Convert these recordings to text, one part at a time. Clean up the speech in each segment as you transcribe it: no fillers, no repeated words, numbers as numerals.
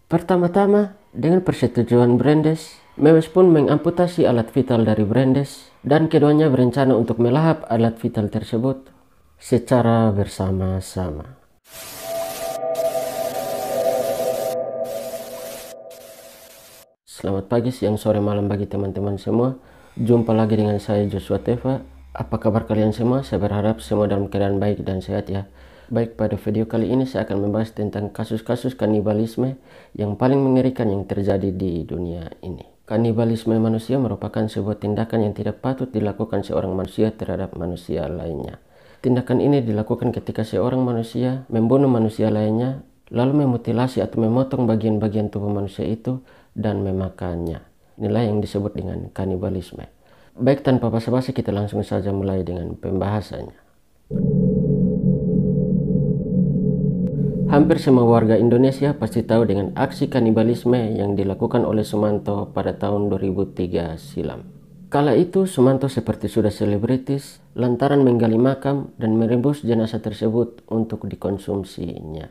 Pertama-tama, dengan persetujuan Brandes, Mewes pun mengamputasi alat vital dari Brandes dan keduanya berencana untuk melahap alat vital tersebut secara bersama-sama. Selamat pagi, siang, sore, malam bagi teman-teman semua. Jumpa lagi dengan saya Joshua Teva. Apa kabar kalian semua? Saya berharap semua dalam keadaan baik dan sehat ya. Baik, pada video kali ini saya akan membahas tentang kasus-kasus kanibalisme yang paling mengerikan yang terjadi di dunia ini. Kanibalisme manusia merupakan sebuah tindakan yang tidak patut dilakukan seorang manusia terhadap manusia lainnya. Tindakan ini dilakukan ketika seorang manusia membunuh manusia lainnya, lalu memutilasi atau memotong bagian-bagian tubuh manusia itu dan memakannya. Inilah yang disebut dengan kanibalisme. Baik, tanpa basa-basi kita langsung saja mulai dengan pembahasannya. Hampir semua warga Indonesia pasti tahu dengan aksi kanibalisme yang dilakukan oleh Sumanto pada tahun 2003 silam. Kala itu Sumanto seperti sudah selebritis lantaran menggali makam dan merebus jenazah tersebut untuk dikonsumsinya.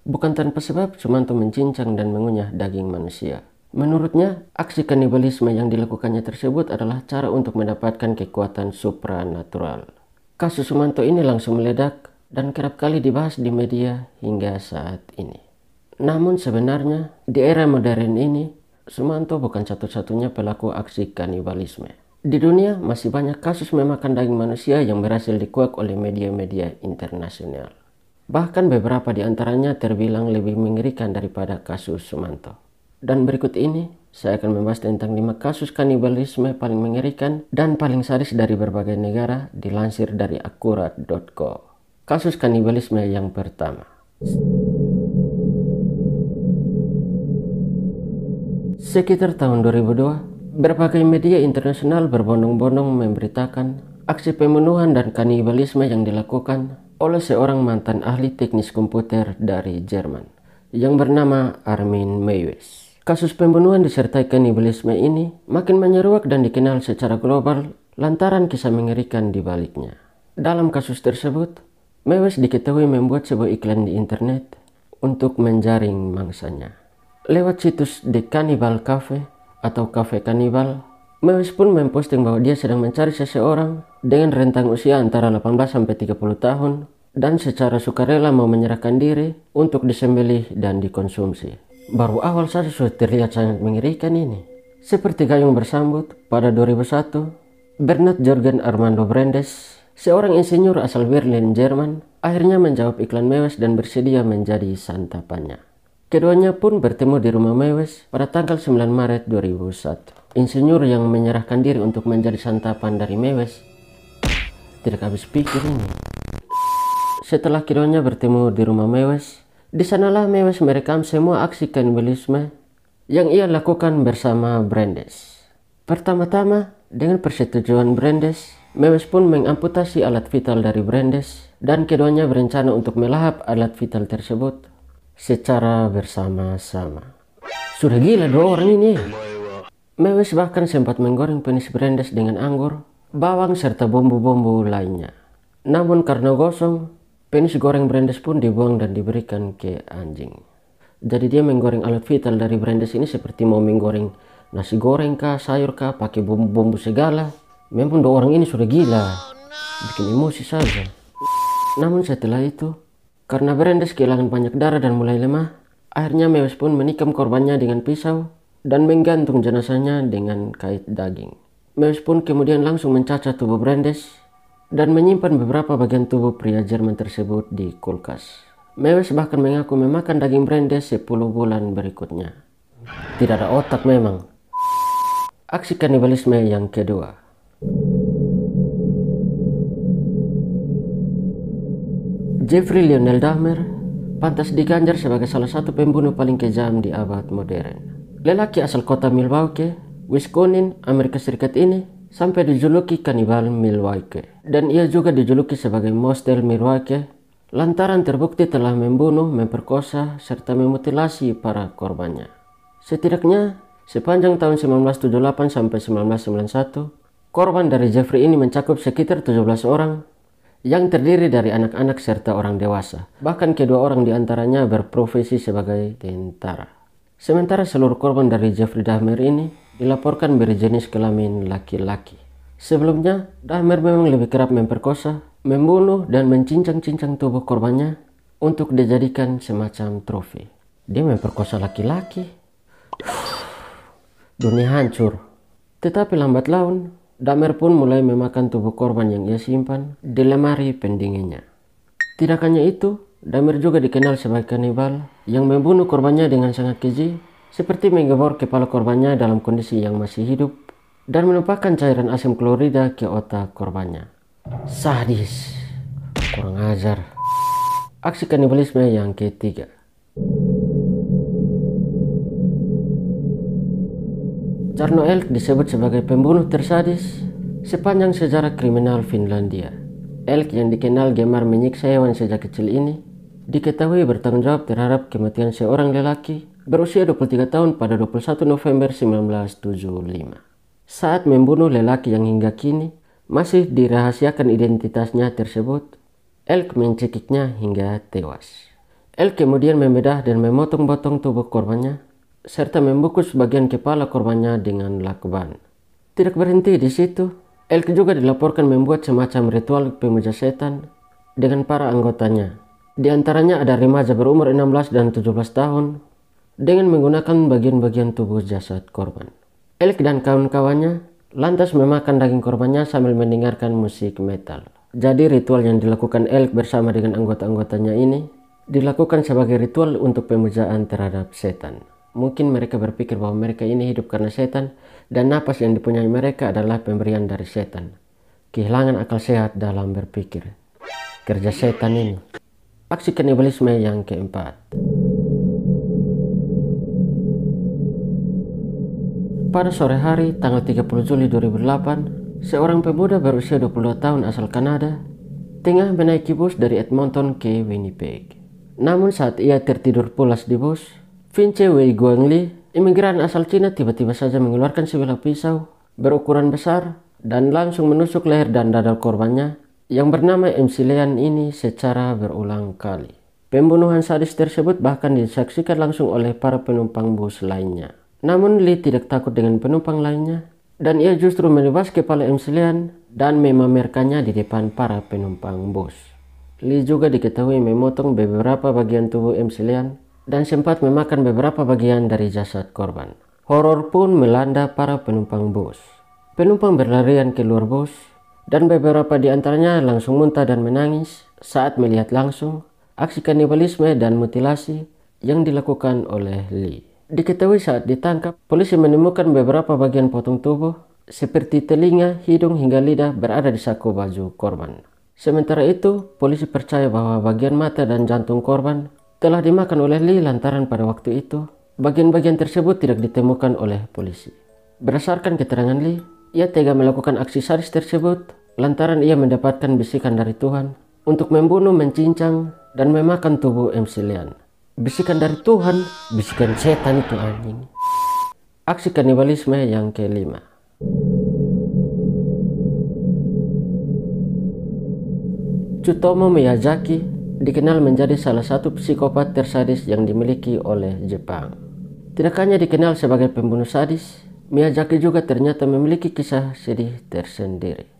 Bukan tanpa sebab Sumanto mencincang dan mengunyah daging manusia. Menurutnya, aksi kanibalisme yang dilakukannya tersebut adalah cara untuk mendapatkan kekuatan supranatural. Kasus Sumanto ini langsung meledak dan kerap kali dibahas di media hingga saat ini. Namun sebenarnya, di era modern ini, Sumanto bukan satu-satunya pelaku aksi kanibalisme. Di dunia masih banyak kasus memakan daging manusia yang berhasil dikuak oleh media-media internasional. Bahkan beberapa di antaranya terbilang lebih mengerikan daripada kasus Sumanto. Dan berikut ini, saya akan membahas tentang 5 kasus kanibalisme paling mengerikan dan paling sadis dari berbagai negara dilansir dari akurat.co. Kasus kanibalisme yang pertama. Sekitar tahun 2002, berbagai media internasional berbondong-bondong memberitakan aksi pembunuhan dan kanibalisme yang dilakukan oleh seorang mantan ahli teknis komputer dari Jerman yang bernama Armin Meiwes. Kasus pembunuhan disertai kanibalisme ini makin menyeruak dan dikenal secara global lantaran kisah mengerikan di baliknya. Dalam kasus tersebut, Meiwes diketahui membuat sebuah iklan di internet untuk menjaring mangsanya. Lewat situs The Cannibal Cafe atau Cafe Cannibal, Meiwes pun memposting bahwa dia sedang mencari seseorang dengan rentang usia antara 18-30 tahun dan secara sukarela mau menyerahkan diri untuk disembelih dan dikonsumsi. Baru awal saja sudah terlihat sangat mengerikan ini. Seperti gayung bersambut, pada 2001, Bernard Jorgen Armando Brandes, seorang insinyur asal Berlin, Jerman, akhirnya menjawab iklan Meiwes dan bersedia menjadi santapannya. Keduanya pun bertemu di rumah Meiwes pada tanggal 9 Maret 2001. Insinyur yang menyerahkan diri untuk menjadi santapan dari Meiwes tidak habis pikir ini. Setelah keduanya bertemu di rumah Meiwes, di sanalah Meiwes merekam semua aksi kanibalisme yang ia lakukan bersama Brandes. Pertama-tama, dengan persetujuan Brandes, Meiwes pun mengamputasi alat vital dari Brandes dan keduanya berencana untuk melahap alat vital tersebut secara bersama-sama. Sudah gila dua orang ini. Meiwes bahkan sempat menggoreng penis Brandes dengan anggur, bawang serta bumbu-bumbu lainnya. Namun karena gosong, penis goreng Brandes pun dibuang dan diberikan ke anjing. Jadi dia menggoreng alat vital dari Brandes ini seperti mau menggoreng nasi goreng kah, sayur kah, pakai bumbu-bumbu segala. Memang dua orang ini sudah gila, bikin emosi saja. Namun setelah itu, karena Brandes kehilangan banyak darah dan mulai lemah, akhirnya Meiwes pun menikam korbannya dengan pisau dan menggantung jenazahnya dengan kait daging. Meiwes pun kemudian langsung mencacat tubuh Brandes dan menyimpan beberapa bagian tubuh pria Jerman tersebut di kulkas. Meiwes bahkan mengaku memakan daging Brandes 10 bulan berikutnya. Tidak ada otak memang. Aksi kanibalisme yang kedua. Jeffrey Lionel Dahmer pantas diganjar sebagai salah satu pembunuh paling kejam di abad modern. Lelaki asal kota Milwaukee, Wisconsin, Amerika Serikat ini sampai dijuluki kanibal Milwaukee. Dan ia juga dijuluki sebagai Monster Milwaukee lantaran terbukti telah membunuh, memperkosa, serta memutilasi para korbannya. Setidaknya sepanjang tahun 1978 sampai 1991, korban dari Jeffrey ini mencakup sekitar 17 orang yang terdiri dari anak-anak serta orang dewasa. Bahkan kedua orang diantaranya berprofesi sebagai tentara. Sementara seluruh korban dari Jeffrey Dahmer ini dilaporkan berjenis kelamin laki-laki. Sebelumnya, Dahmer memang lebih kerap memperkosa, membunuh, dan mencincang-cincang tubuh korbannya untuk dijadikan semacam trofi. Dia memperkosa laki-laki. Dunia hancur. Tetapi lambat laun, Dahmer pun mulai memakan tubuh korban yang ia simpan di lemari pendinginnya. Tidak hanya itu, Dahmer juga dikenal sebagai kanibal yang membunuh korbannya dengan sangat keji, seperti menggebor kepala korbannya dalam kondisi yang masih hidup dan menumpahkan cairan asam klorida ke otak korbannya. Sadis, kurang ajar. Aksi kanibalisme yang ketiga. Jarno Elk disebut sebagai pembunuh tersadis sepanjang sejarah kriminal Finlandia. Elk yang dikenal gemar menyiksa hewan sejak kecil ini diketahui bertanggung jawab terhadap kematian seorang lelaki berusia 23 tahun pada 21 November 1975. Saat membunuh lelaki yang hingga kini masih dirahasiakan identitasnya tersebut, Elk mencekiknya hingga tewas. Elk kemudian membedah dan memotong-potong tubuh korbannya, serta membungkus bagian kepala korbannya dengan lakban. Tidak berhenti di situ, Elk juga dilaporkan membuat semacam ritual pemuja setan dengan para anggotanya. Di antaranya ada remaja berumur 16 dan 17 tahun dengan menggunakan bagian-bagian tubuh jasad korban. Elk dan kawan-kawannya lantas memakan daging korbannya sambil mendengarkan musik metal. Jadi ritual yang dilakukan Elk bersama dengan anggota-anggotanya ini dilakukan sebagai ritual untuk pemujaan terhadap setan. Mungkin mereka berpikir bahwa mereka ini hidup karena setan dan napas yang dipunyai mereka adalah pemberian dari setan. Kehilangan akal sehat dalam berpikir. Kerja setan ini. Aksi kanibalisme yang keempat. Pada sore hari tanggal 30 Juli 2008, seorang pemuda berusia 22 tahun asal Kanada tengah menaiki bus dari Edmonton ke Winnipeg. Namun saat ia tertidur pulas di bus, Vince Wei Guangli, imigran asal Cina, tiba-tiba saja mengeluarkan sebilah pisau berukuran besar dan langsung menusuk leher dan dada korbannya yang bernama MC Lean ini secara berulang kali. Pembunuhan sadis tersebut bahkan disaksikan langsung oleh para penumpang bus lainnya. Namun Lee tidak takut dengan penumpang lainnya dan ia justru menebas kepala MC Lean dan memamerkannya di depan para penumpang bus. Lee juga diketahui memotong beberapa bagian tubuh MC Lean dan sempat memakan beberapa bagian dari jasad korban. Horor pun melanda para penumpang bus. Penumpang berlarian keluar bus dan beberapa di antaranya langsung muntah dan menangis saat melihat langsung aksi kanibalisme dan mutilasi yang dilakukan oleh Lee. Diketahui saat ditangkap, polisi menemukan beberapa bagian potong tubuh seperti telinga, hidung hingga lidah berada di saku baju korban. Sementara itu, polisi percaya bahwa bagian mata dan jantung korban telah dimakan oleh Lee lantaran pada waktu itu bagian-bagian tersebut tidak ditemukan oleh polisi. Berdasarkan keterangan Lee, ia tega melakukan aksi sadis tersebut lantaran ia mendapatkan bisikan dari Tuhan untuk membunuh, mencincang, dan memakan tubuh MC Lean. Bisikan dari Tuhan, bisikan setan itu anjing. Aksi kanibalisme yang kelima. Tsutomu Miyazaki dikenal menjadi salah satu psikopat tersadis yang dimiliki oleh Jepang. Tidak hanya dikenal sebagai pembunuh sadis, Miyazaki juga ternyata memiliki kisah sedih tersendiri.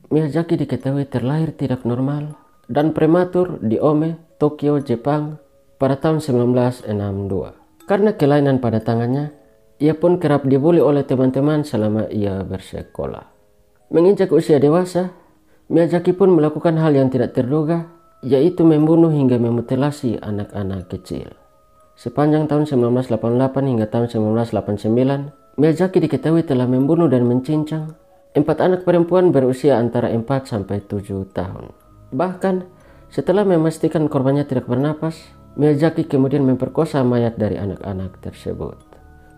Miyazaki diketahui terlahir tidak normal dan prematur di Ome, Tokyo, Jepang pada tahun 1962. Karena kelainan pada tangannya, ia pun kerap dibully oleh teman-teman selama ia bersekolah. Menginjak usia dewasa, Miyazaki pun melakukan hal yang tidak terduga, yaitu membunuh hingga memutilasi anak-anak kecil. Sepanjang tahun 1988 hingga tahun 1989, Miyazaki diketahui telah membunuh dan mencincang 4 anak perempuan berusia antara 4 sampai 7 tahun. Bahkan, setelah memastikan korbannya tidak bernapas, Miyazaki kemudian memperkosa mayat dari anak-anak tersebut.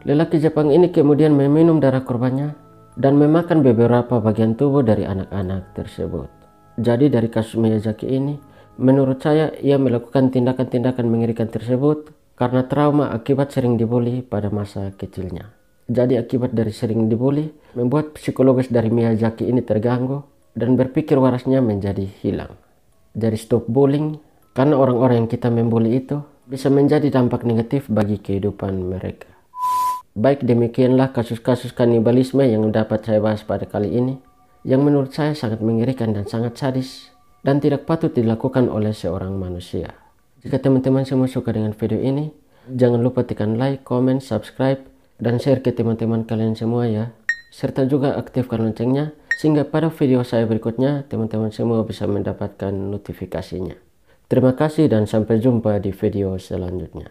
Lelaki Jepang ini kemudian meminum darah korbannya dan memakan beberapa bagian tubuh dari anak-anak tersebut. Jadi dari kasus Miyazaki ini, menurut saya ia melakukan tindakan-tindakan mengerikan tersebut karena trauma akibat sering dibully pada masa kecilnya. Jadi akibat dari sering dibully, membuat psikologis dari Miyazaki ini terganggu dan berpikir warasnya menjadi hilang. Jadi stop bullying, karena orang-orang yang kita membuli itu bisa menjadi dampak negatif bagi kehidupan mereka. Baik, demikianlah kasus-kasus kanibalisme yang dapat saya bahas pada kali ini, yang menurut saya sangat mengerikan dan sangat sadis, dan tidak patut dilakukan oleh seorang manusia. Jika teman-teman semua suka dengan video ini, jangan lupa tekan like, comment, subscribe, dan share ke teman-teman kalian semua ya. Serta juga aktifkan loncengnya, sehingga pada video saya berikutnya, teman-teman semua bisa mendapatkan notifikasinya. Terima kasih dan sampai jumpa di video selanjutnya.